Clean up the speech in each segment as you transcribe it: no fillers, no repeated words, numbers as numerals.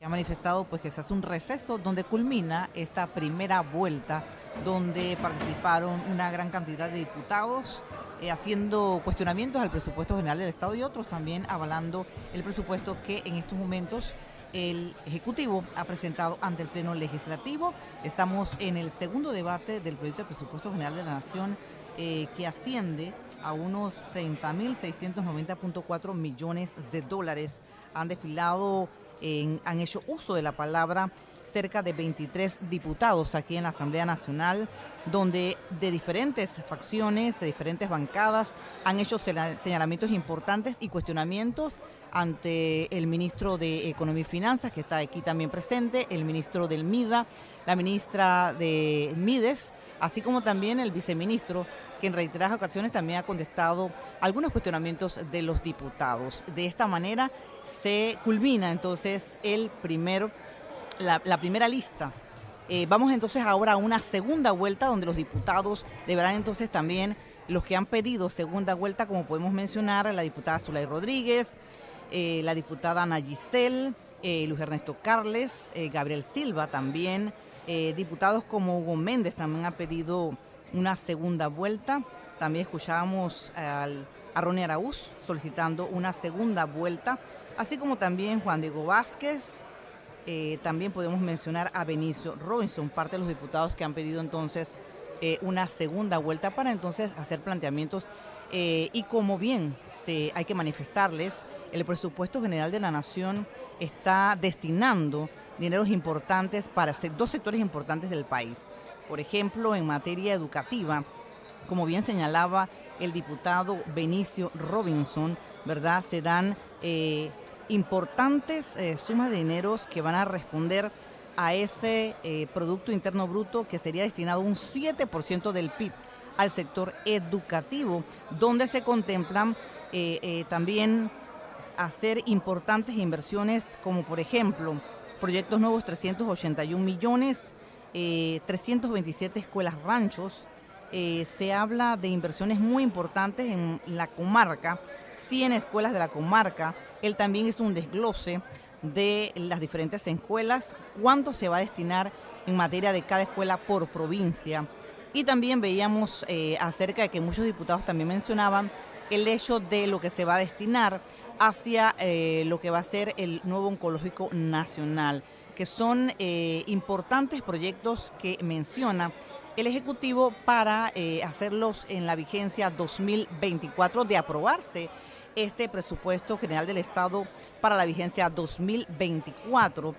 Ha manifestado pues que se hace un receso donde culmina esta primera vuelta, donde participaron una gran cantidad de diputados haciendo cuestionamientos al presupuesto general del Estado y otros también avalando el presupuesto que en estos momentos el Ejecutivo ha presentado ante el Pleno Legislativo. Estamos en el segundo debate del proyecto de presupuesto general de la Nación que asciende a unos 30.690.4 millones de dólares. Han desfilado, han hecho uso de la palabra cerca de 23 diputados aquí en la Asamblea Nacional, donde de diferentes facciones, de diferentes bancadas, han hecho señalamientos importantes y cuestionamientos ante el ministro de Economía y Finanzas, que está aquí también presente, el ministro del MIDA, la ministra de MIDES, así como también el viceministro, que en reiteradas ocasiones también ha contestado algunos cuestionamientos de los diputados. De esta manera se culmina entonces la primera lista. Vamos entonces ahora a una segunda vuelta donde los diputados deberán entonces también, los que han pedido segunda vuelta, como podemos mencionar, la diputada Zulay Rodríguez, la diputada Ana Giselle, Luis Ernesto Carles, Gabriel Silva también, diputados como Hugo Méndez también ha pedido una segunda vuelta. También escuchábamos a Ronnie Araúz solicitando una segunda vuelta, así como también Juan Diego Vázquez. También podemos mencionar a Benicio Robinson, parte de los diputados que han pedido entonces una segunda vuelta para entonces hacer planteamientos y como bien hay que manifestarles, el presupuesto general de la Nación está destinando dineros importantes para dos sectores importantes del país. Por ejemplo, en materia educativa, como bien señalaba el diputado Benicio Robinson, ¿verdad? Se dan importantes sumas de dineros que van a responder a ese Producto Interno Bruto que sería destinado un 7% del PIB al sector educativo, donde se contemplan también hacer importantes inversiones como por ejemplo proyectos nuevos 381 millones, 327 escuelas ranchos. Se habla de inversiones muy importantes en la comarca, 100 escuelas de la comarca. Él también hizo un desglose de las diferentes escuelas, cuánto se va a destinar en materia de cada escuela por provincia. Y también veíamos acerca de que muchos diputados también mencionaban el hecho de lo que se va a destinar hacia lo que va a ser el nuevo oncológico nacional, que son importantes proyectos que menciona el Ejecutivo para hacerlos en la vigencia 2024 de aprobarse este presupuesto general del Estado para la vigencia 2024,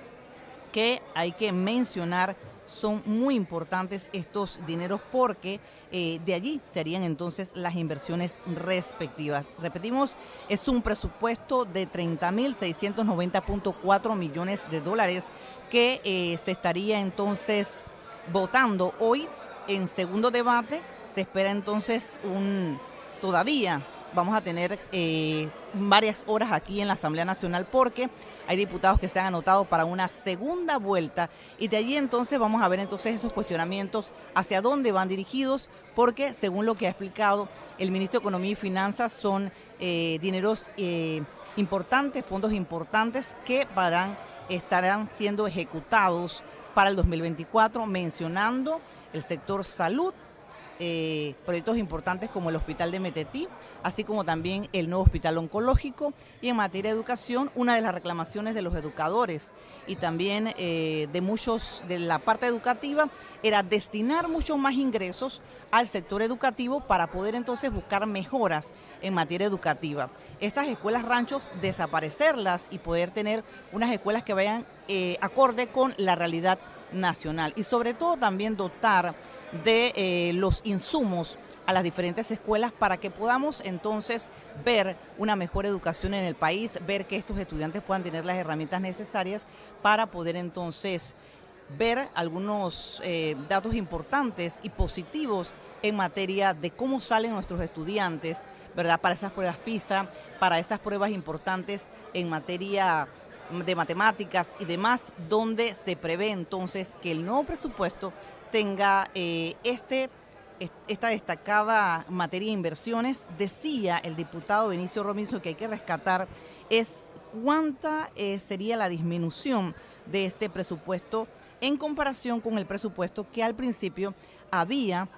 que hay que mencionar son muy importantes estos dineros porque de allí serían entonces las inversiones respectivas. Repetimos, es un presupuesto de 30.690.4 millones de dólares que se estaría entonces votando hoy en segundo debate. Se espera entonces todavía vamos a tener varias horas aquí en la Asamblea Nacional porque hay diputados que se han anotado para una segunda vuelta y de allí entonces vamos a ver entonces esos cuestionamientos hacia dónde van dirigidos porque según lo que ha explicado el ministro de Economía y Finanzas son dineros importantes, fondos importantes que estarán siendo ejecutados para el 2024, mencionando el sector salud, proyectos importantes como el Hospital de Metetí, así como también el nuevo Hospital Oncológico. Y en materia de educación, una de las reclamaciones de los educadores y también de muchos de la parte educativa era destinar muchos más ingresos al sector educativo para poder entonces buscar mejoras en materia educativa. Estas escuelas ranchos, desaparecerlas y poder tener unas escuelas que vayan acorde con la realidad nacional y sobre todo también dotar de los insumos a las diferentes escuelas para que podamos entonces ver una mejor educación en el país, ver que estos estudiantes puedan tener las herramientas necesarias para poder entonces ver algunos datos importantes y positivos en materia de cómo salen nuestros estudiantes, ¿verdad? Para esas pruebas PISA, para esas pruebas importantes en materia de matemáticas y demás, donde se prevé entonces que el nuevo presupuesto tenga esta destacada materia de inversiones. Decía el diputado Benicio Robinson que hay que rescatar es cuánta sería la disminución de este presupuesto en comparación con el presupuesto que al principio había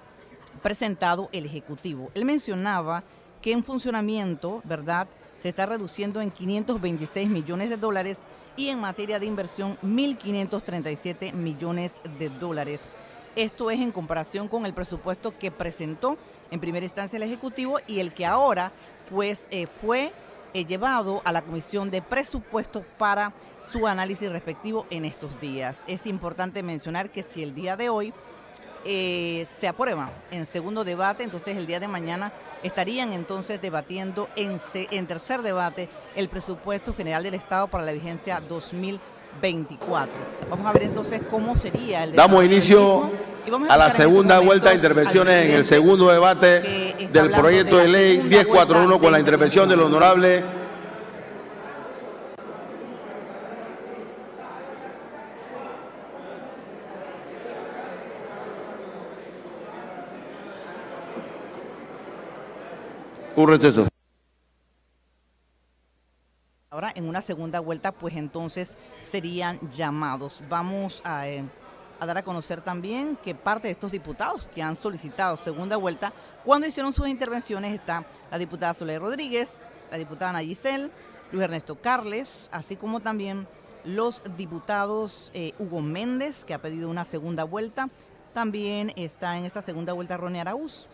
presentado el Ejecutivo. Él mencionaba que en funcionamiento, ¿verdad?, se está reduciendo en 526 millones de dólares y en materia de inversión 1.537 millones de dólares. Esto es en comparación con el presupuesto que presentó en primera instancia el Ejecutivo y el que ahora pues fue llevado a la Comisión de Presupuestos para su análisis respectivo en estos días. Es importante mencionar que si el día de hoy se aprueba en segundo debate, entonces el día de mañana estarían entonces debatiendo en tercer debate el presupuesto general del Estado para la vigencia 2024. Vamos a ver entonces cómo sería el Damos inicio a la segunda vuelta de intervenciones en el segundo debate del proyecto de ley 1041 con la intervención del honorable un receso. Ahora en una segunda vuelta pues entonces serían llamados. Vamos a dar a conocer también que parte de estos diputados que han solicitado segunda vuelta, cuando hicieron sus intervenciones está la diputada Soledad Rodríguez, la diputada Ana Giselle, Luis Ernesto Carles, así como también los diputados Hugo Méndez, que ha pedido una segunda vuelta. También está en esta segunda vuelta Ronnie Araúz,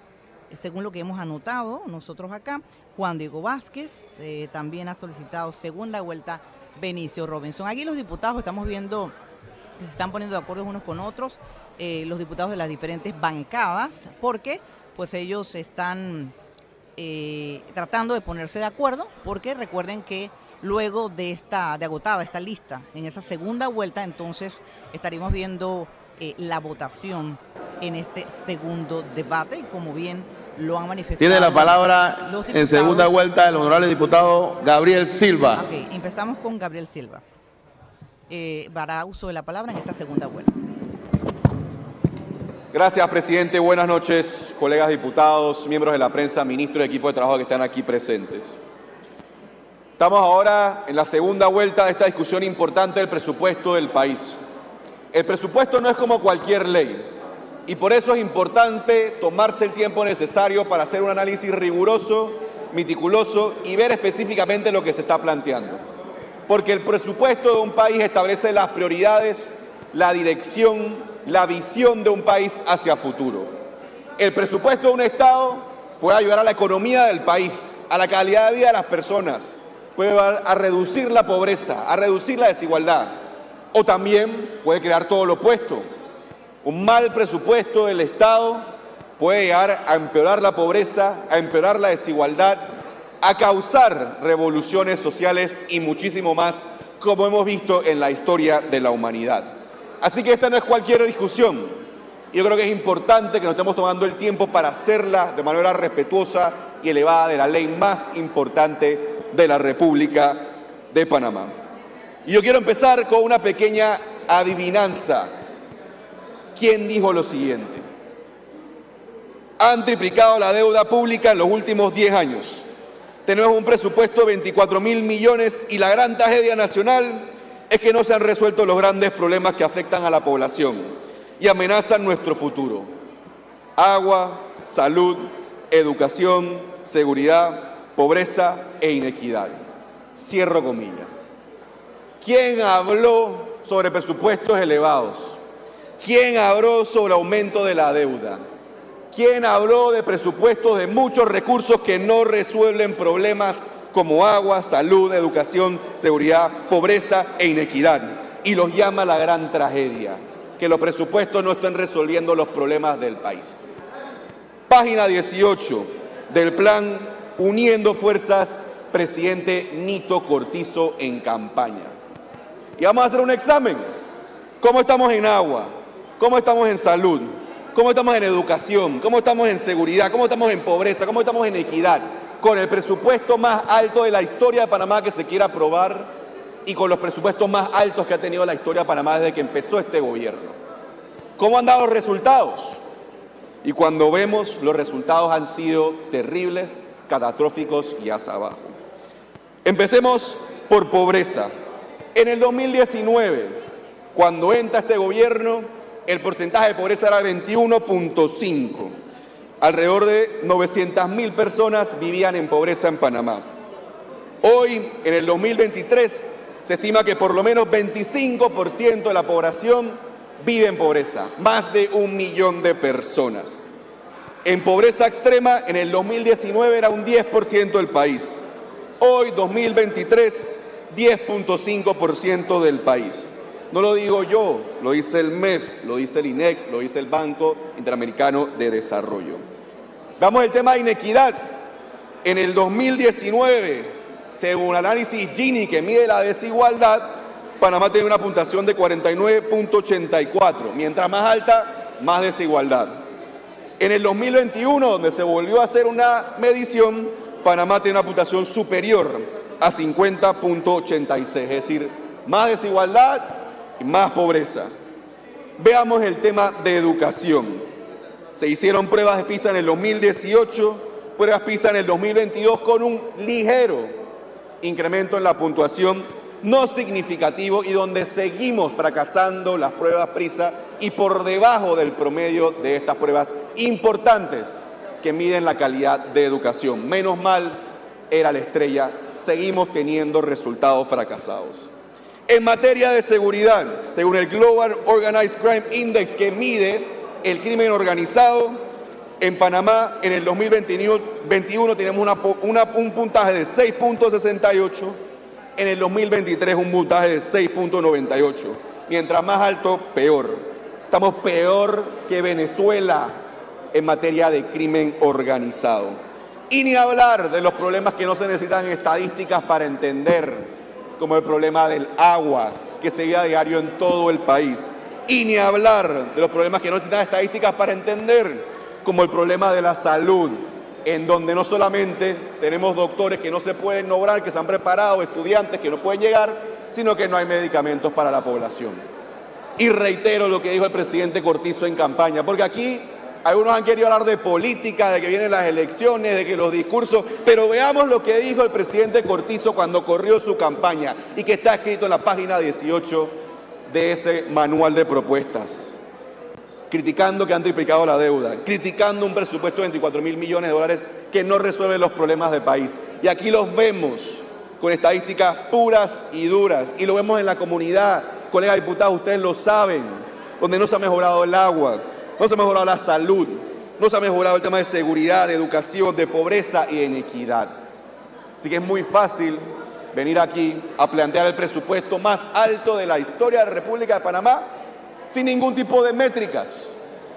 según lo que hemos anotado nosotros acá. Juan Diego Vázquez también ha solicitado segunda vuelta Benicio Robinson. Aquí los diputados estamos viendo que se están poniendo de acuerdo unos con otros, los diputados de las diferentes bancadas, porque pues ellos están tratando de ponerse de acuerdo, porque recuerden que luego de agotada esta lista en esa segunda vuelta, entonces estaremos viendo la votación en este segundo debate, y como bien lo han manifestado. Tiene la palabra en segunda vuelta el honorable diputado Gabriel Silva. Ok, empezamos con Gabriel Silva. Para uso de la palabra en esta segunda vuelta. Gracias, presidente. Buenas noches, colegas diputados, miembros de la prensa, ministros y equipo de trabajo que están aquí presentes. Estamos ahora en la segunda vuelta de esta discusión importante del presupuesto del país. El presupuesto no es como cualquier ley y por eso es importante tomarse el tiempo necesario para hacer un análisis riguroso, meticuloso y ver específicamente lo que se está planteando. Porque el presupuesto de un país establece las prioridades, la dirección, la visión de un país hacia futuro. El presupuesto de un Estado puede ayudar a la economía del país, a la calidad de vida de las personas, puede ayudar a reducir la pobreza, a reducir la desigualdad, o también puede crear todo lo opuesto. Un mal presupuesto del Estado puede llegar a empeorar la pobreza, a empeorar la desigualdad, a causar revoluciones sociales y muchísimo más, como hemos visto en la historia de la humanidad. Así que esta no es cualquier discusión. Yo creo que es importante que nos estemos tomando el tiempo para hacerla de manera respetuosa y elevada de la ley más importante de la República de Panamá. Y yo quiero empezar con una pequeña adivinanza. ¿Quién dijo lo siguiente? Han triplicado la deuda pública en los últimos 10 años. Tenemos un presupuesto de 24.000 millones y la gran tragedia nacional es que no se han resuelto los grandes problemas que afectan a la población y amenazan nuestro futuro. Agua, salud, educación, seguridad, pobreza e inequidad. Cierro comillas. ¿Quién habló sobre presupuestos elevados? ¿Quién habló sobre aumento de la deuda? ¿Quién habló de presupuestos de muchos recursos que no resuelven problemas como agua, salud, educación, seguridad, pobreza e inequidad? Y los llama la gran tragedia, que los presupuestos no estén resolviendo los problemas del país. Página 18 del plan Uniendo Fuerzas, presidente Nito Cortizo en campaña. Y vamos a hacer un examen. ¿Cómo estamos en agua? ¿Cómo estamos en salud? ¿Cómo estamos en educación? ¿Cómo estamos en seguridad? ¿Cómo estamos en pobreza? ¿Cómo estamos en equidad? Con el presupuesto más alto de la historia de Panamá que se quiera aprobar y con los presupuestos más altos que ha tenido la historia de Panamá desde que empezó este gobierno. ¿Cómo han dado los resultados? Y cuando vemos, los resultados han sido terribles, catastróficos y hacia abajo. Empecemos por pobreza. En el 2019, Cuando entra este gobierno, el porcentaje de pobreza era 21.5. Alrededor de 900.000 personas vivían en pobreza en Panamá. Hoy, en el 2023, se estima que por lo menos 25% de la población vive en pobreza, más de 1 millón de personas. En pobreza extrema, en el 2019 era un 10% del país. Hoy, 2023, 10.5% del país. No lo digo yo, lo dice el MEF, lo dice el INEC, lo dice el Banco Interamericano de Desarrollo. Veamos el tema de inequidad. En el 2019, según el análisis Gini que mide la desigualdad, Panamá tiene una puntuación de 49.84. Mientras más alta, más desigualdad. En el 2021, donde se volvió a hacer una medición, Panamá tiene una puntuación superior a 50.86, es decir, más desigualdad y más pobreza. Veamos el tema de educación. Se hicieron pruebas de PISA en el 2018, pruebas PISA en el 2022 con un ligero incremento en la puntuación, no significativo, y donde seguimos fracasando las pruebas PISA y por debajo del promedio de estas pruebas importantes que miden la calidad de educación. Menos mal era la estrella, seguimos teniendo resultados fracasados. En materia de seguridad, según el Global Organized Crime Index que mide el crimen organizado, en Panamá en el 2021 tenemos un puntaje de 6.68, en el 2023 un puntaje de 6.98. Mientras más alto, peor. Estamos peor que Venezuela en materia de crimen organizado. Y ni hablar de los problemas que no se necesitan estadísticas para entender, como el problema del agua, que se vive a diario en todo el país. Y ni hablar de los problemas que no necesitan estadísticas para entender, como el problema de la salud, en donde no solamente tenemos doctores que no se pueden lograr, que se han preparado, estudiantes que no pueden llegar, sino que no hay medicamentos para la población. Y reitero lo que dijo el presidente Cortizo en campaña, porque aquí algunos han querido hablar de política, de que vienen las elecciones, de que los discursos, pero veamos lo que dijo el presidente Cortizo cuando corrió su campaña y que está escrito en la página 18 de ese manual de propuestas. Criticando que han triplicado la deuda, criticando un presupuesto de 24.000 millones de dólares que no resuelve los problemas del país. Y aquí los vemos con estadísticas puras y duras, y lo vemos en la comunidad, colegas diputados, ustedes lo saben, donde no se ha mejorado el agua, no se ha mejorado la salud, no se ha mejorado el tema de seguridad, de educación, de pobreza y de inequidad. Así que es muy fácil venir aquí a plantear el presupuesto más alto de la historia de la República de Panamá sin ningún tipo de métricas,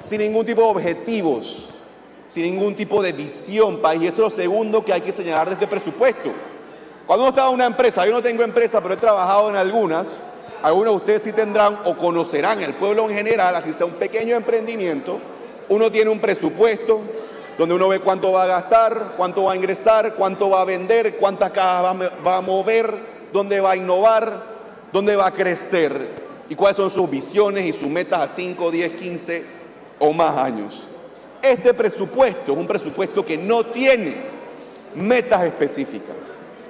sin ningún tipo de objetivos, sin ningún tipo de visión, país. Y eso es lo segundo que hay que señalar de este presupuesto. Cuando uno está en una empresa, yo no tengo empresa, pero he trabajado en algunos de ustedes sí tendrán o conocerán, el pueblo en general, así sea un pequeño emprendimiento, uno tiene un presupuesto donde uno ve cuánto va a gastar, cuánto va a ingresar, cuánto va a vender, cuántas cajas va a mover, dónde va a innovar, dónde va a crecer y cuáles son sus visiones y sus metas a 5, 10, 15 o más años. Este presupuesto es un presupuesto que no tiene metas específicas,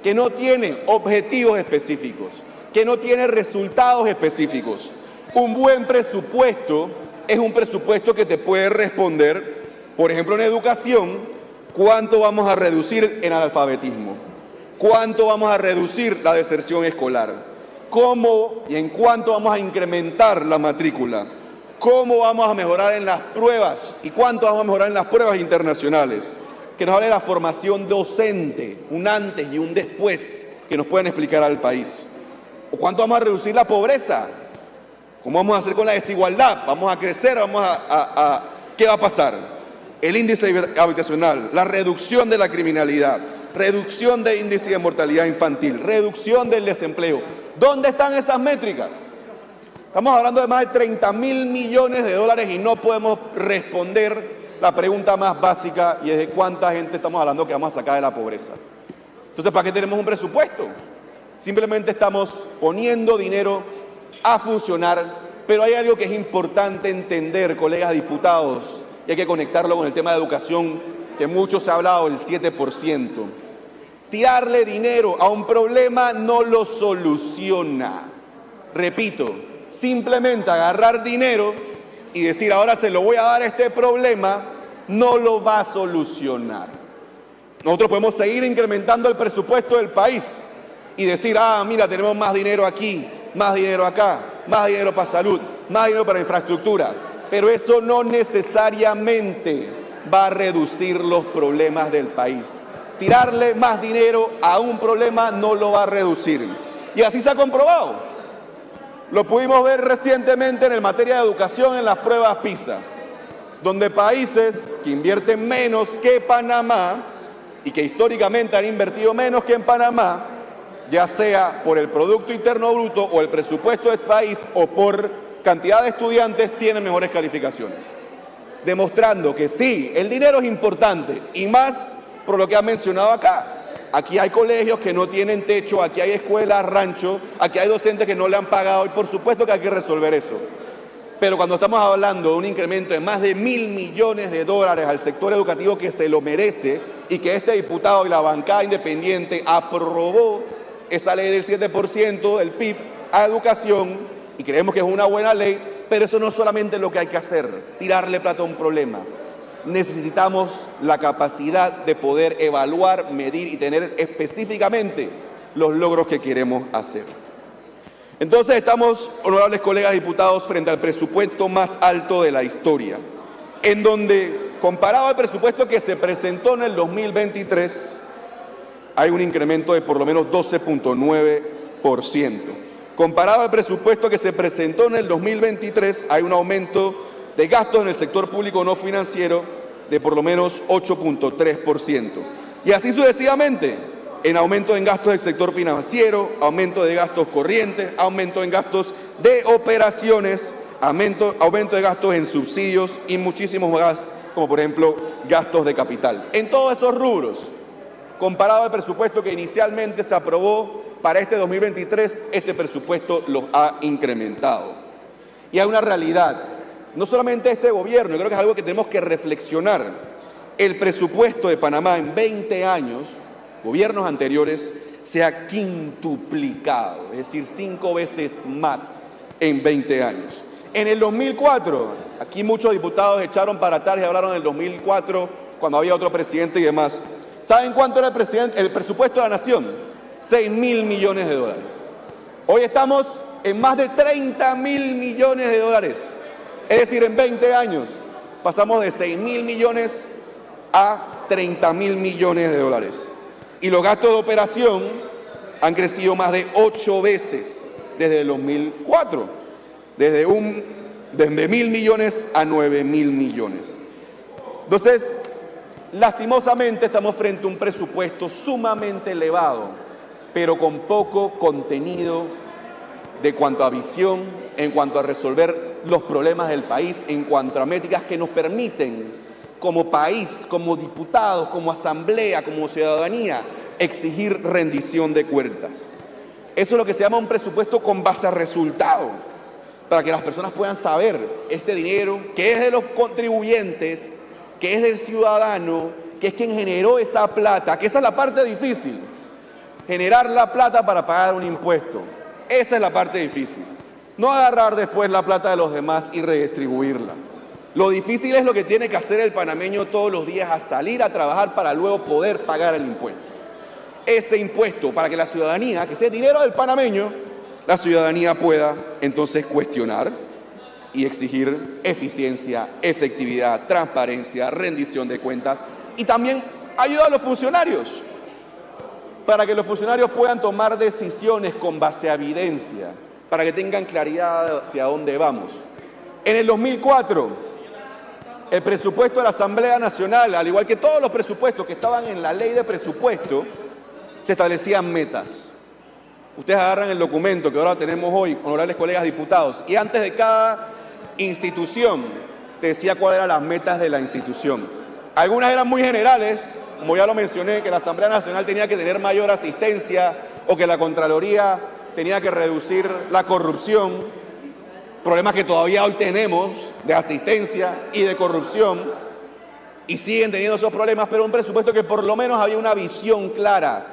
que no tiene objetivos específicos, que no tiene resultados específicos. Un buen presupuesto es un presupuesto que te puede responder, por ejemplo, en educación, cuánto vamos a reducir en analfabetismo, cuánto vamos a reducir la deserción escolar, cómo y en cuánto vamos a incrementar la matrícula, cómo vamos a mejorar en las pruebas y cuánto vamos a mejorar en las pruebas internacionales, que nos hable de la formación docente, un antes y un después, que nos puedan explicar al país. ¿O cuánto vamos a reducir la pobreza? ¿Cómo vamos a hacer con la desigualdad? ¿Vamos a crecer? ¿Qué va a pasar? El índice habitacional, la reducción de la criminalidad, reducción del índice de mortalidad infantil, reducción del desempleo. ¿Dónde están esas métricas? Estamos hablando de más de 30.000 millones de dólares y no podemos responder la pregunta más básica, y es de cuánta gente estamos hablando que vamos a sacar de la pobreza. Entonces, ¿para qué tenemos un presupuesto? Simplemente estamos poniendo dinero a funcionar, pero hay algo que es importante entender, colegas diputados, y hay que conectarlo con el tema de educación, que mucho se ha hablado, el 7%. Tirarle dinero a un problema no lo soluciona. Repito, simplemente agarrar dinero y decir ahora se lo voy a dar a este problema, no lo va a solucionar. Nosotros podemos seguir incrementando el presupuesto del país y decir, mira, tenemos más dinero aquí, más dinero acá, más dinero para salud, más dinero para infraestructura, pero eso no necesariamente va a reducir los problemas del país. Tirarle más dinero a un problema no lo va a reducir. Y así se ha comprobado. Lo pudimos ver recientemente en materia de educación en las pruebas PISA, donde países que invierten menos que Panamá y que históricamente han invertido menos que en Panamá, ya sea por el Producto Interno Bruto o el presupuesto del país o por cantidad de estudiantes, tienen mejores calificaciones. Demostrando que sí, el dinero es importante y más por lo que han mencionado acá. Aquí hay colegios que no tienen techo, aquí hay escuelas, rancho, aquí hay docentes que no le han pagado y por supuesto que hay que resolver eso. Pero cuando estamos hablando de un incremento de más de $1.000 millones al sector educativo que se lo merece y que este diputado y la bancada independiente aprobó esa ley del 7% del PIB a educación y creemos que es una buena ley, pero eso no es solamente lo que hay que hacer, tirarle plata a un problema. Necesitamos la capacidad de poder evaluar, medir y tener específicamente los logros que queremos hacer. Entonces estamos, honorables colegas diputados, frente al presupuesto más alto de la historia, en donde, comparado al presupuesto que se presentó en el 2023, hay un incremento de por lo menos 12.9%. Comparado al presupuesto que se presentó en el 2023, hay un aumento de gastos en el sector público no financiero de por lo menos 8.3%. Y así sucesivamente, en aumento en gastos del sector financiero, aumento de gastos corrientes, aumento en gastos de operaciones, aumento de gastos en subsidios y muchísimos más, como por ejemplo gastos de capital. En todos esos rubros, comparado al presupuesto que inicialmente se aprobó para este 2023, este presupuesto los ha incrementado. Y hay una realidad, no solamente este gobierno, yo creo que es algo que tenemos que reflexionar. El presupuesto de Panamá en 20 años, gobiernos anteriores, se ha quintuplicado, es decir, 5 veces más en 20 años. En el 2004, aquí muchos diputados echaron para atrás y hablaron del 2004, cuando había otro presidente y demás. ¿Saben cuánto era el presupuesto de la nación? $6.000 millones. Hoy estamos en más de $30.000 millones. Es decir, en 20 años pasamos de $6.000 millones a $30.000 millones. Y los gastos de operación han crecido más de 8 veces desde el 2004, desde 1.000 millones a 9.000 millones. Entonces, lastimosamente estamos frente a un presupuesto sumamente elevado, pero con poco contenido de cuanto a visión, en cuanto a resolver los problemas del país, en cuanto a métricas que nos permiten, como país, como diputados, como asamblea, como ciudadanía, exigir rendición de cuentas. Eso es lo que se llama un presupuesto con base a resultado, para que las personas puedan saber este dinero, que es de los contribuyentes, que es del ciudadano, que es quien generó esa plata, que esa es la parte difícil, generar la plata para pagar un impuesto. Esa es la parte difícil. No agarrar después la plata de los demás y redistribuirla. Lo difícil es lo que tiene que hacer el panameño todos los días, a salir a trabajar para luego poder pagar el impuesto. Ese impuesto, para que la ciudadanía, que sea dinero del panameño, la ciudadanía pueda entonces cuestionar y exigir eficiencia, efectividad, transparencia, rendición de cuentas y también ayuda a los funcionarios para que los funcionarios puedan tomar decisiones con base a evidencia, para que tengan claridad hacia dónde vamos. En el 2004, el presupuesto de la Asamblea Nacional, al igual que todos los presupuestos que estaban en la ley de presupuesto, se establecían metas. Ustedes agarran el documento que ahora tenemos hoy, honorables colegas diputados, y antes de cada institución te decía cuáles eran las metas de la institución. Algunas eran muy generales, como ya lo mencioné, que la Asamblea Nacional tenía que tener mayor asistencia o que la Contraloría tenía que reducir la corrupción, problemas que todavía hoy tenemos de asistencia y de corrupción, y siguen teniendo esos problemas, pero un presupuesto que por lo menos había una visión clara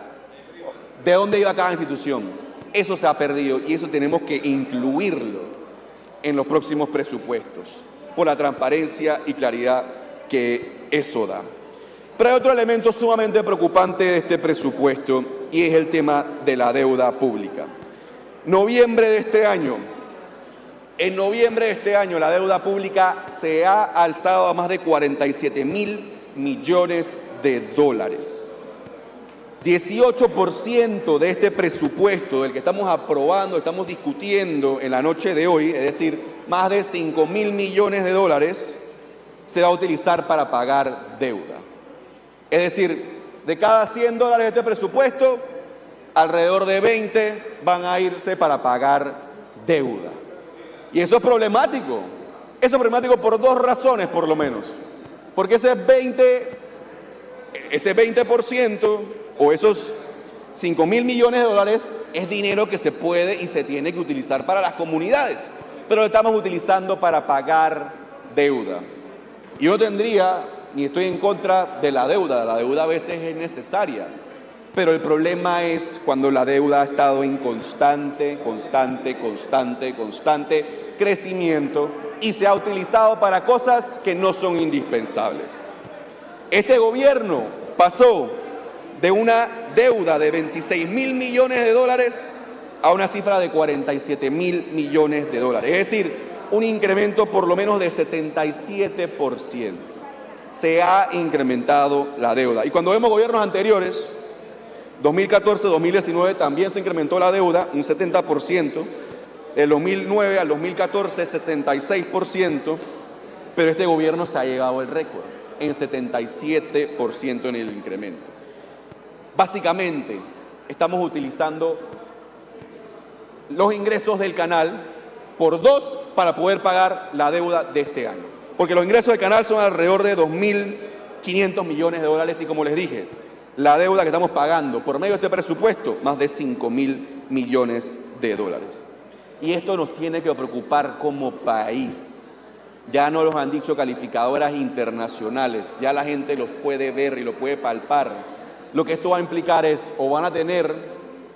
de dónde iba cada institución. Eso se ha perdido y eso tenemos que incluirlo en los próximos presupuestos, por la transparencia y claridad que eso da. Pero hay otro elemento sumamente preocupante de este presupuesto y es el tema de la deuda pública. En noviembre de este año, la deuda pública se ha alzado a más de 47.000 millones de dólares. 18% de este presupuesto del que estamos aprobando, estamos discutiendo en la noche de hoy, es decir, más de 5.000 millones de dólares, se va a utilizar para pagar deuda. Es decir, de cada 100 dólares de este presupuesto, alrededor de 20 van a irse para pagar deuda. Y eso es problemático. Eso es problemático por dos razones, por lo menos. Porque ese 20% o esos 5.000 millones de dólares es dinero que se puede y se tiene que utilizar para las comunidades, pero lo estamos utilizando para pagar deuda. Yo no tendría, ni estoy en contra de la deuda a veces es necesaria, pero el problema es cuando la deuda ha estado en constante crecimiento y se ha utilizado para cosas que no son indispensables. Este gobierno pasó de una deuda de 26.000 millones de dólares a una cifra de 47.000 millones de dólares. Es decir, un incremento por lo menos de 77%. Se ha incrementado la deuda. Y cuando vemos gobiernos anteriores, 2014-2019 también se incrementó la deuda, un 70%. Del 2009 al 2014, 66%. Pero este gobierno se ha llevado el récord en 77% en el incremento. Básicamente, estamos utilizando los ingresos del canal por 2 para poder pagar la deuda de este año. Porque los ingresos del canal son alrededor de 2.500 millones de dólares y como les dije, la deuda que estamos pagando por medio de este presupuesto, más de 5.000 millones de dólares. Y esto nos tiene que preocupar como país. Ya nos lo han dicho calificadoras internacionales, ya la gente los puede ver y lo puede palpar. Lo que esto va a implicar es o van a tener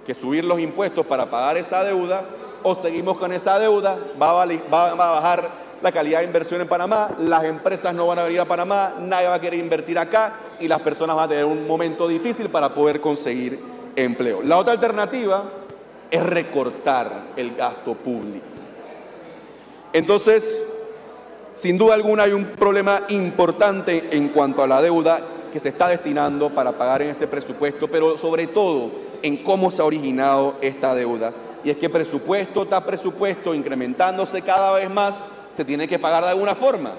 que subir los impuestos para pagar esa deuda o seguimos con esa deuda, va a bajar la calidad de inversión en Panamá, las empresas no van a venir a Panamá, nadie va a querer invertir acá y las personas van a tener un momento difícil para poder conseguir empleo. La otra alternativa es recortar el gasto público. Entonces, sin duda alguna hay un problema importante en cuanto a la deuda que se está destinando para pagar en este presupuesto, pero sobre todo en cómo se ha originado esta deuda. Y es que presupuesto tras presupuesto, incrementándose cada vez más, se tiene que pagar de alguna forma.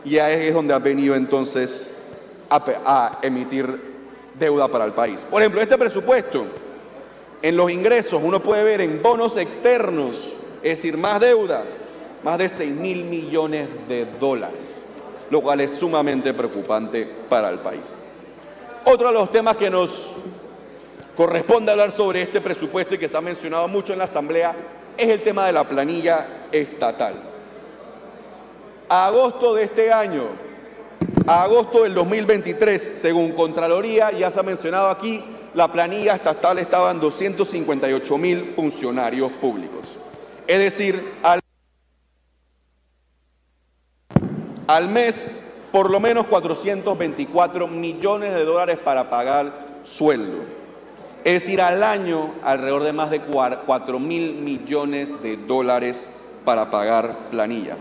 Y ahí es donde ha venido entonces a emitir deuda para el país. Por ejemplo, este presupuesto, en los ingresos, uno puede ver en bonos externos, es decir, más deuda, más de 6.000 millones de dólares, lo cual es sumamente preocupante para el país. Otro de los temas que nos corresponde hablar sobre este presupuesto y que se ha mencionado mucho en la Asamblea es el tema de la planilla estatal. A agosto de este año, a agosto del 2023, según Contraloría, ya se ha mencionado aquí, la planilla estatal estaba en 258.000 funcionarios públicos. Es decir, al mes, por lo menos 424 millones de dólares para pagar sueldo. Es decir, al año, alrededor de más de 4.000 millones de dólares para pagar planilla.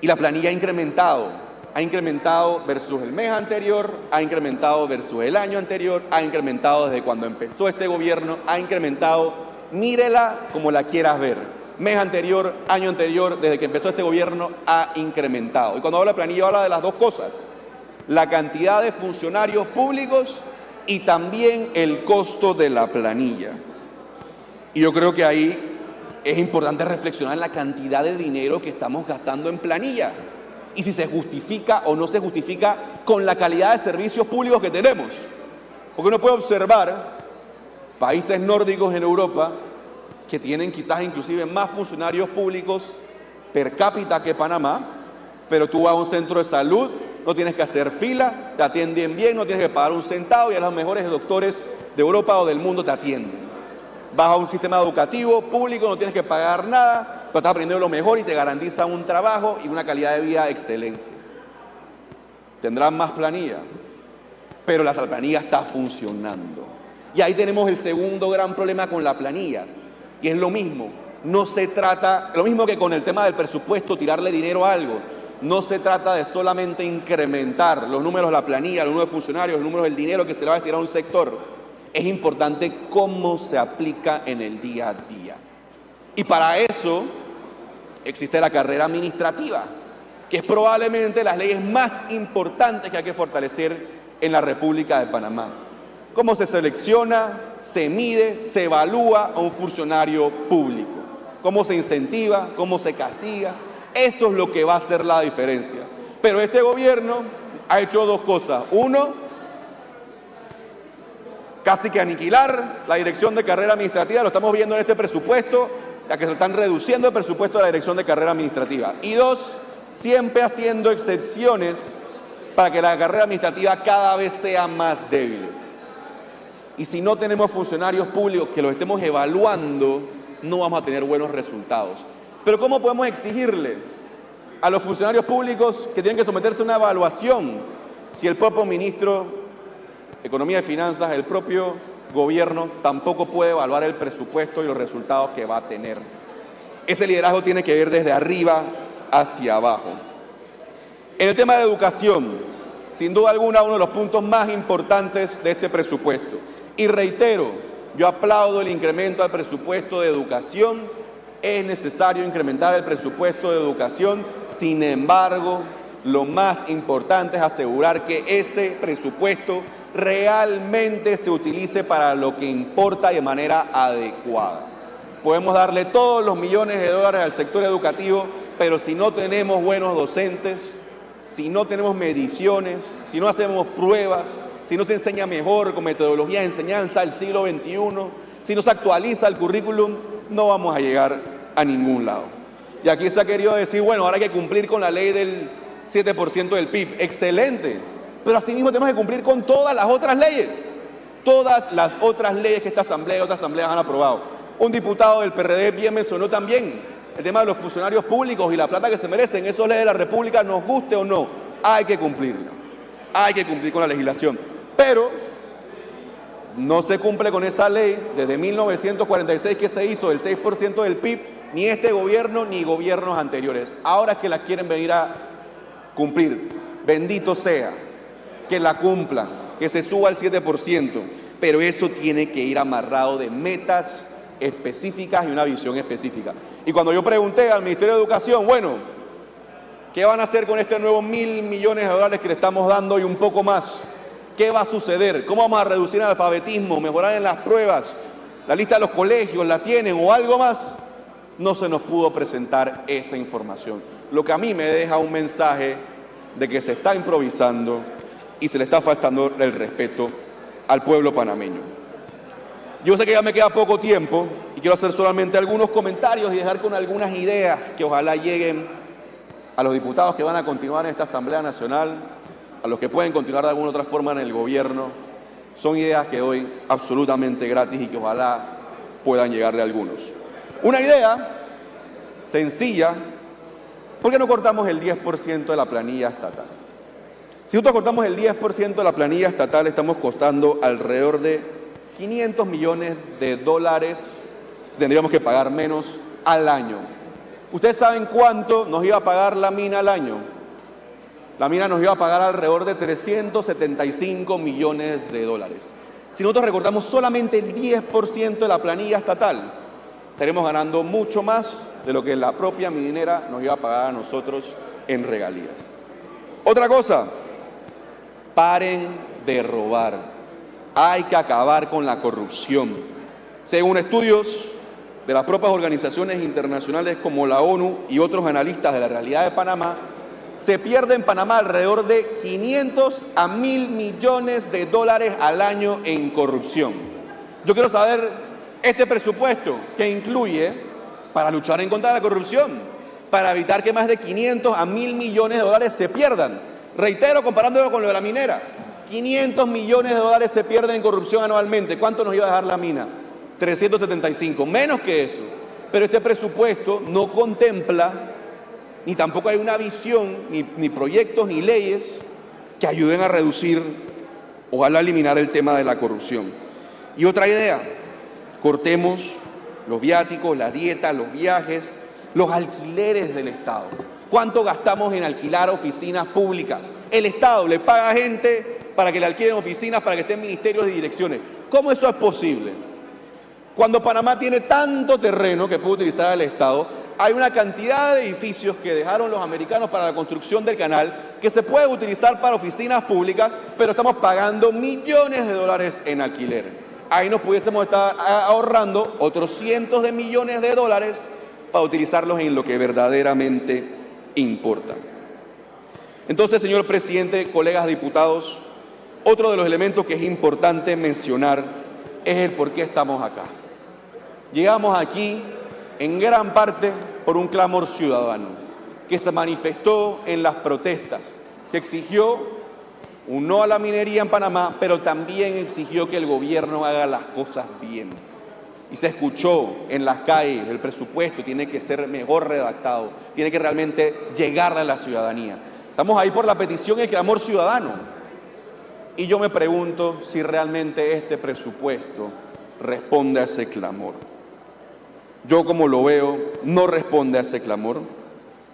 Y la planilla ha incrementado versus el mes anterior, ha incrementado versus el año anterior, ha incrementado desde cuando empezó este gobierno, ha incrementado, mírela como la quieras ver. Mes anterior, año anterior, desde que empezó este gobierno, ha incrementado. Y cuando habla de planilla, habla de las dos cosas. La cantidad de funcionarios públicos y también el costo de la planilla. Y yo creo que ahí es importante reflexionar en la cantidad de dinero que estamos gastando en planilla y si se justifica o no se justifica con la calidad de servicios públicos que tenemos. Porque uno puede observar países nórdicos en Europa que tienen quizás inclusive más funcionarios públicos per cápita que Panamá, pero tú vas a un centro de salud, no tienes que hacer fila, te atienden bien, no tienes que pagar un centavo y a los mejores doctores de Europa o del mundo te atienden. Vas a un sistema educativo público, no tienes que pagar nada pero estás aprendiendo lo mejor y te garantiza un trabajo y una calidad de vida de excelencia. Tendrán más planilla, pero la planilla está funcionando. Y ahí tenemos el segundo gran problema con la planilla, y es lo mismo. No se trata, lo mismo que con el tema del presupuesto, tirarle dinero a algo. No se trata de solamente incrementar los números de la planilla, los números de funcionarios, los números del dinero que se le va a destinar a un sector. Es importante cómo se aplica en el día a día. Y para eso existe la carrera administrativa, que es probablemente las leyes más importantes que hay que fortalecer en la República de Panamá. Cómo se selecciona, se mide, se evalúa a un funcionario público. Cómo se incentiva, cómo se castiga. Eso es lo que va a hacer la diferencia. Pero este gobierno ha hecho dos cosas. Uno, casi que aniquilar la dirección de carrera administrativa. Lo estamos viendo en este presupuesto, ya que se están reduciendo el presupuesto de la dirección de carrera administrativa. Y dos, siempre haciendo excepciones para que la carrera administrativa cada vez sea más débil. Y si no tenemos funcionarios públicos que los estemos evaluando, no vamos a tener buenos resultados. Pero ¿cómo podemos exigirle a los funcionarios públicos que tienen que someterse a una evaluación si el propio ministro de Economía y Finanzas, el propio gobierno, tampoco puede evaluar el presupuesto y los resultados que va a tener? Ese liderazgo tiene que ir desde arriba hacia abajo. En el tema de educación, sin duda alguna, uno de los puntos más importantes de este presupuesto. Y reitero, yo aplaudo el incremento al presupuesto de educación. Es necesario incrementar el presupuesto de educación. Sin embargo, lo más importante es asegurar que ese presupuesto realmente se utilice para lo que importa de manera adecuada. Podemos darle todos los millones de dólares al sector educativo, pero si no tenemos buenos docentes, si no tenemos mediciones, si no hacemos pruebas, si no se enseña mejor con metodología de enseñanza del siglo XXI, si no se actualiza el currículum, no vamos a llegar a ningún lado. Y aquí se ha querido decir, bueno, ahora hay que cumplir con la ley del 7% del PIB. Excelente, pero asimismo tenemos que cumplir con todas las otras leyes. Todas las otras leyes que esta asamblea y otras asambleas han aprobado. Un diputado del PRD bien mencionó también el tema de los funcionarios públicos y la plata que se merecen. Eso es ley de la República, nos guste o no, hay que cumplirla. Hay que cumplir con la legislación. Pero no se cumple con esa ley desde 1946 que se hizo del 6% del PIB, ni este gobierno ni gobiernos anteriores. Ahora es que la quieren venir a cumplir. Bendito sea que la cumplan, que se suba al 7%, pero eso tiene que ir amarrado de metas específicas y una visión específica. Y cuando yo pregunté al Ministerio de Educación, bueno, ¿qué van a hacer con este nuevo 1.000 millones de dólares que le estamos dando y un poco más? ¿Qué va a suceder? ¿Cómo vamos a reducir el alfabetismo, mejorar en las pruebas? ¿La lista de los colegios la tienen o algo más? No se nos pudo presentar esa información. Lo que a mí me deja un mensaje de que se está improvisando y se le está faltando el respeto al pueblo panameño. Yo sé que ya me queda poco tiempo y quiero hacer solamente algunos comentarios y dejar con algunas ideas que ojalá lleguen a los diputados que van a continuar en esta Asamblea Nacional, a los que pueden continuar de alguna otra forma en el gobierno. Son ideas que doy absolutamente gratis y que ojalá puedan llegarle a algunos. Una idea sencilla: ¿por qué no cortamos el 10% de la planilla estatal? Si nosotros cortamos el 10% de la planilla estatal, estamos costando alrededor de 500 millones de dólares, tendríamos que pagar menos al año. ¿Ustedes saben cuánto nos iba a pagar la mina al año? La mina nos iba a pagar alrededor de 375 millones de dólares. Si nosotros recortamos solamente el 10% de la planilla estatal, estaremos ganando mucho más de lo que la propia minera nos iba a pagar a nosotros en regalías. Otra cosa, paren de robar. Hay que acabar con la corrupción. Según estudios de las propias organizaciones internacionales como la ONU y otros analistas de la realidad de Panamá, se pierde en Panamá alrededor de 500 a 1.000 millones de dólares al año en corrupción. Yo quiero saber este presupuesto que incluye para luchar en contra de la corrupción, para evitar que más de 500 a 1.000 millones de dólares se pierdan. Reitero, comparándolo con lo de la minera, 500 millones de dólares se pierden en corrupción anualmente. ¿Cuánto nos iba a dejar la mina? 375, menos que eso. Pero este presupuesto no contempla, ni tampoco hay una visión, ni proyectos, ni leyes que ayuden a reducir, ojalá eliminar el tema de la corrupción. Y otra idea, cortemos los viáticos, la dieta, los viajes, los alquileres del Estado. ¿Cuánto gastamos en alquilar oficinas públicas? El Estado le paga a gente para que le alquilen oficinas, para que estén ministerios y direcciones. ¿Cómo eso es posible? Cuando Panamá tiene tanto terreno que puede utilizar el Estado, hay una cantidad de edificios que dejaron los americanos para la construcción del canal que se puede utilizar para oficinas públicas, pero estamos pagando millones de dólares en alquiler. Ahí nos pudiésemos estar ahorrando otros cientos de millones de dólares para utilizarlos en lo que verdaderamente importa. Entonces, señor presidente, colegas diputados, otro de los elementos que es importante mencionar es el por qué estamos acá. Llegamos aquí en gran parte por un clamor ciudadano que se manifestó en las protestas, que exigió un no a la minería en Panamá, pero también exigió que el gobierno haga las cosas bien. Y se escuchó en las calles, el presupuesto tiene que ser mejor redactado, tiene que realmente llegar a la ciudadanía. Estamos ahí por la petición y el clamor ciudadano. Y yo me pregunto si realmente este presupuesto responde a ese clamor. Yo, como lo veo, no responde a ese clamor.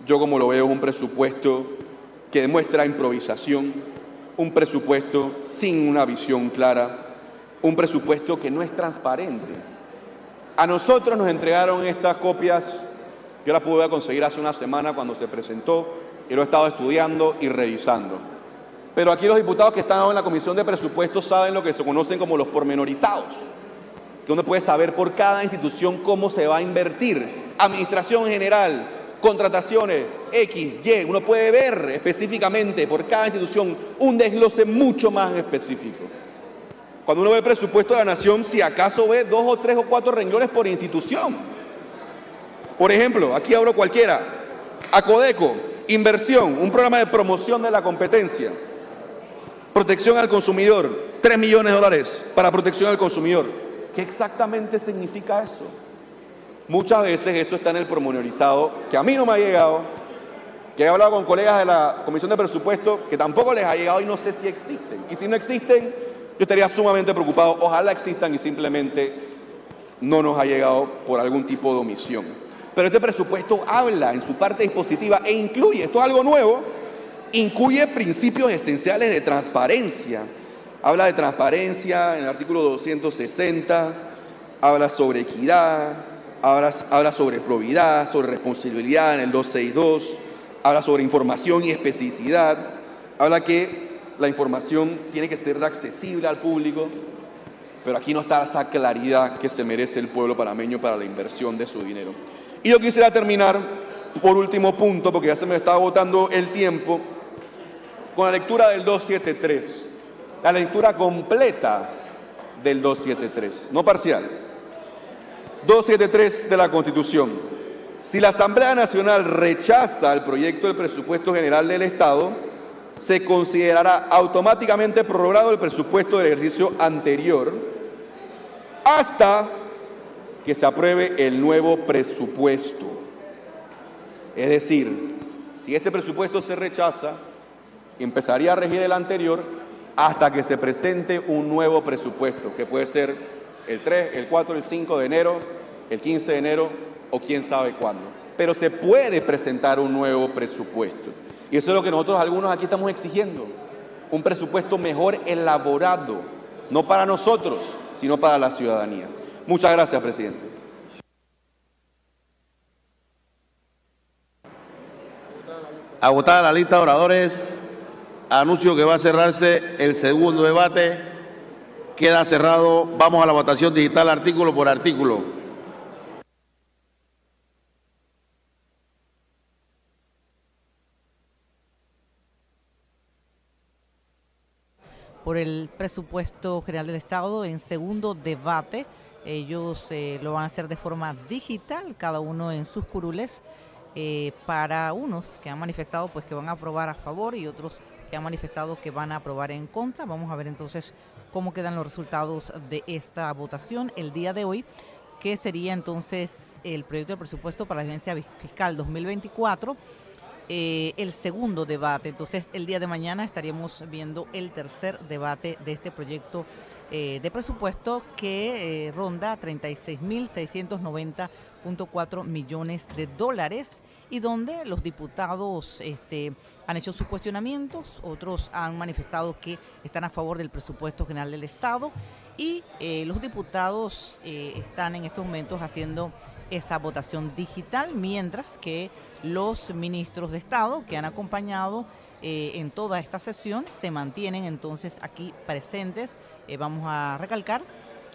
Yo, como lo veo, es un presupuesto que demuestra improvisación, un presupuesto sin una visión clara, un presupuesto que no es transparente. A nosotros nos entregaron estas copias, yo las pude conseguir hace una semana cuando se presentó, y lo he estado estudiando y revisando. Pero aquí los diputados que están en la Comisión de Presupuestos saben lo que se conocen como los pormenorizados, donde puede saber por cada institución cómo se va a invertir. Administración general, contrataciones, X, Y. Uno puede ver específicamente por cada institución un desglose mucho más específico. Cuando uno ve el presupuesto de la Nación, si acaso ve 2 o 3 o 4 renglones por institución. Por ejemplo, aquí abro cualquiera. Acodeco, inversión, un programa de promoción de la competencia. Protección al consumidor, 3 millones de dólares para protección al consumidor. ¿Qué exactamente significa eso? Muchas veces eso está en el pormenorizado, que a mí no me ha llegado, que he hablado con colegas de la Comisión de Presupuesto, que tampoco les ha llegado y no sé si existen. Y si no existen, yo estaría sumamente preocupado. Ojalá existan y simplemente no nos ha llegado por algún tipo de omisión. Pero este presupuesto habla en su parte dispositiva e incluye, esto es algo nuevo, incluye principios esenciales de transparencia. Habla de transparencia en el artículo 260, habla sobre equidad, habla sobre probidad, sobre responsabilidad en el 262, habla sobre información y especificidad, habla que la información tiene que ser accesible al público, pero aquí no está esa claridad que se merece el pueblo panameño para la inversión de su dinero. Y yo quisiera terminar por último punto, porque ya se me está agotando el tiempo, con la lectura del 273. La lectura completa del 273, no parcial. 273 de la Constitución. Si la Asamblea Nacional rechaza el proyecto del presupuesto general del Estado, se considerará automáticamente prorrogado el presupuesto del ejercicio anterior hasta que se apruebe el nuevo presupuesto. Es decir, si este presupuesto se rechaza, empezaría a regir el anterior hasta que se presente un nuevo presupuesto, que puede ser el 3, el 4, el 5 de enero, el 15 de enero o quién sabe cuándo. Pero se puede presentar un nuevo presupuesto. Y eso es lo que nosotros algunos aquí estamos exigiendo. Un presupuesto mejor elaborado, no para nosotros, sino para la ciudadanía. Muchas gracias, presidente. Agotada la lista de oradores, anuncio que va a cerrarse el segundo debate. Queda cerrado. Vamos a la votación digital artículo por artículo. Por el presupuesto general del Estado en segundo debate. Ellos lo van a hacer de forma digital, cada uno en sus curules. Para unos que han manifestado pues que van a aprobar a favor y otros que han manifestado que van a aprobar en contra. Vamos a ver entonces cómo quedan los resultados de esta votación el día de hoy. que sería entonces el proyecto de presupuesto para la vigencia fiscal 2024, el segundo debate. Entonces, el día de mañana estaríamos viendo el tercer debate de este proyecto de presupuesto que ronda 36.690.4 millones de dólares y donde los diputados han hecho sus cuestionamientos, otros han manifestado que están a favor del presupuesto general del Estado y los diputados están en estos momentos haciendo esa votación digital, mientras que los ministros de Estado que han acompañado en toda esta sesión se mantienen entonces aquí presentes. Vamos a recalcar,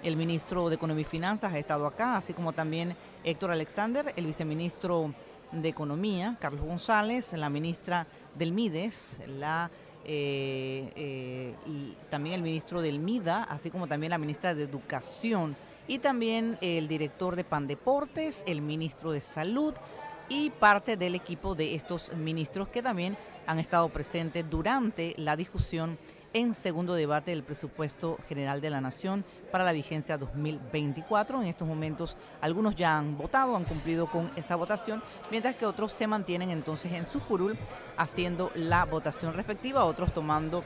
el ministro de Economía y Finanzas ha estado acá, así como también Héctor Alexander, el viceministro de Economía, Carlos González, la ministra del MIDES, también el ministro del MIDA, así como también la ministra de Educación y también el director de Pandeportes, el ministro de Salud y parte del equipo de estos ministros que también han estado presentes durante la discusión en segundo debate del presupuesto general de la Nación para la vigencia 2024. En estos momentos algunos ya han votado, han cumplido con esa votación, mientras que otros se mantienen entonces en su curul haciendo la votación respectiva, otros tomando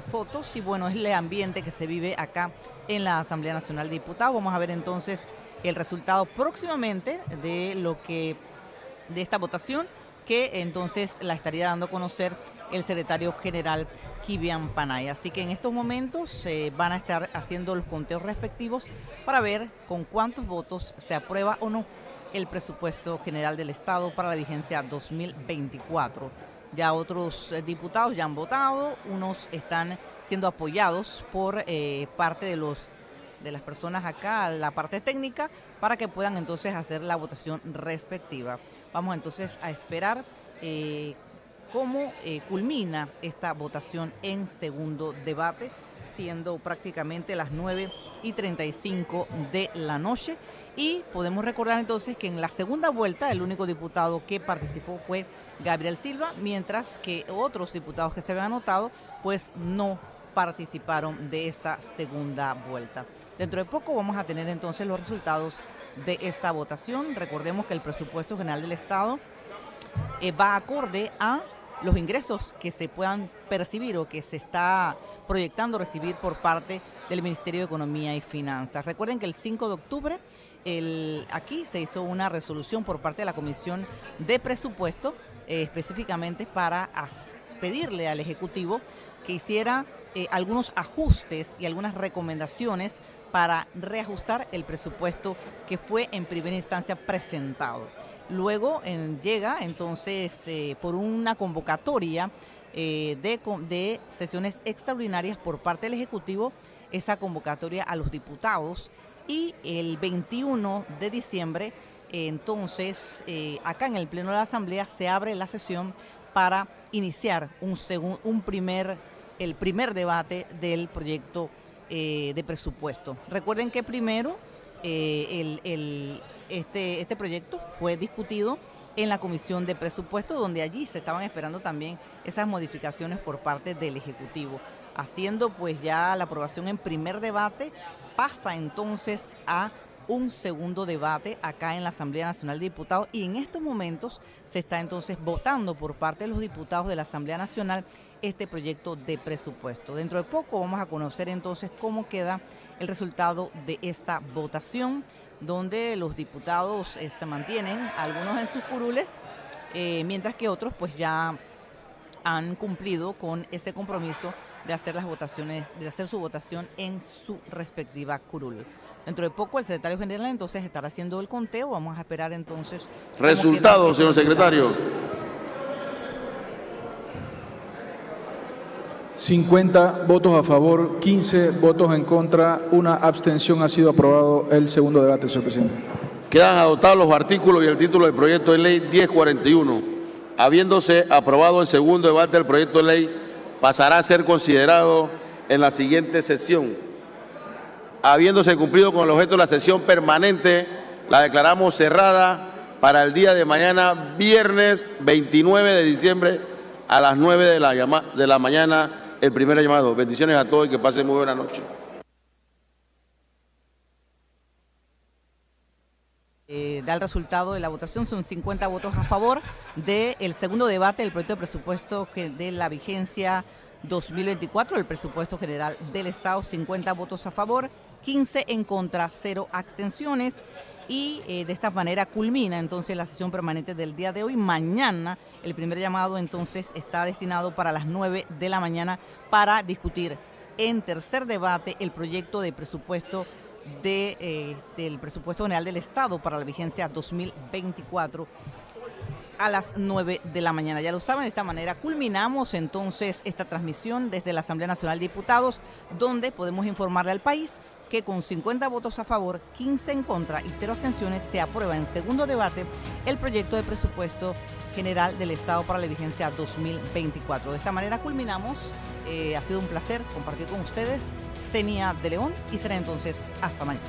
fotos y bueno, es el ambiente que se vive acá en la Asamblea Nacional de Diputados. Vamos a ver entonces el resultado próximamente de esta votación, que entonces la estaría dando a conocer el secretario general Kivian Panay. Así que en estos momentos van a estar haciendo los conteos respectivos para ver con cuántos votos se aprueba o no el presupuesto general del Estado para la vigencia 2024. Ya otros diputados ya han votado, unos están siendo apoyados por parte de las personas acá, la parte técnica, para que puedan entonces hacer la votación respectiva. Vamos entonces a esperar cómo culmina esta votación en segundo debate, siendo prácticamente las 9:35 de la noche. Y podemos recordar entonces que en la segunda vuelta el único diputado que participó fue Gabriel Silva, mientras que otros diputados que se habían anotado pues no participaron de esa segunda vuelta. Dentro de poco vamos a tener entonces los resultados de esa votación. Recordemos que el presupuesto general del Estado va acorde a los ingresos que se puedan percibir o que se está proyectando recibir por parte del Ministerio de Economía y Finanzas. Recuerden que el 5 de octubre aquí se hizo una resolución por parte de la Comisión de Presupuesto específicamente para pedirle al Ejecutivo que hiciera algunos ajustes y algunas recomendaciones para reajustar el presupuesto que fue en primera instancia presentado. Luego llega entonces por una convocatoria de sesiones extraordinarias por parte del Ejecutivo, esa convocatoria a los diputados, y el 21 de diciembre entonces acá en el Pleno de la Asamblea se abre la sesión para iniciar el primer debate del proyecto de presupuesto. Recuerden que primero este proyecto fue discutido en la Comisión de Presupuesto, donde allí se estaban esperando también esas modificaciones por parte del Ejecutivo. Haciendo pues ya la aprobación en primer debate, pasa entonces a un segundo debate acá en la Asamblea Nacional de Diputados y en estos momentos se está entonces votando por parte de los diputados de la Asamblea Nacional este proyecto de presupuesto. Dentro de poco vamos a conocer entonces cómo queda el resultado de esta votación, donde los diputados se mantienen, algunos en sus curules, mientras que otros pues ya han cumplido con ese compromiso de hacer las votaciones, de hacer su votación en su respectiva curul. Dentro de poco el secretario general entonces estará haciendo el conteo. Vamos a esperar entonces resultados, señor secretario. 50 votos a favor, 15 votos en contra, una abstención. Ha sido aprobado el segundo debate, señor presidente. Quedan adoptados los artículos y el título del proyecto de ley 1041. Habiéndose aprobado el segundo debate del proyecto de ley, pasará a ser considerado en la siguiente sesión. Habiéndose cumplido con el objeto de la sesión permanente, la declaramos cerrada para el día de mañana, viernes 29 de diciembre, a las 9 de la mañana, el primer llamado. Bendiciones a todos y que pasen muy buena noche. Da el resultado de la votación, son 50 votos a favor del segundo debate del proyecto de presupuesto de la vigencia 2024, el presupuesto general del Estado, 50 votos a favor, 15 en contra, 0 abstenciones. Y de esta manera culmina entonces la sesión permanente del día de hoy. Mañana el primer llamado entonces está destinado para las 9 de la mañana para discutir en tercer debate el proyecto de presupuesto del presupuesto general del Estado para la vigencia 2024 a las 9 de la mañana. Ya lo saben, de esta manera culminamos entonces esta transmisión desde la Asamblea Nacional de Diputados, donde podemos informarle al país que con 50 votos a favor, 15 en contra y 0 abstenciones se aprueba en segundo debate el proyecto de presupuesto general del Estado para la vigencia 2024. De esta manera culminamos. Ha sido un placer compartir con ustedes. Senia de León, y será entonces hasta mañana.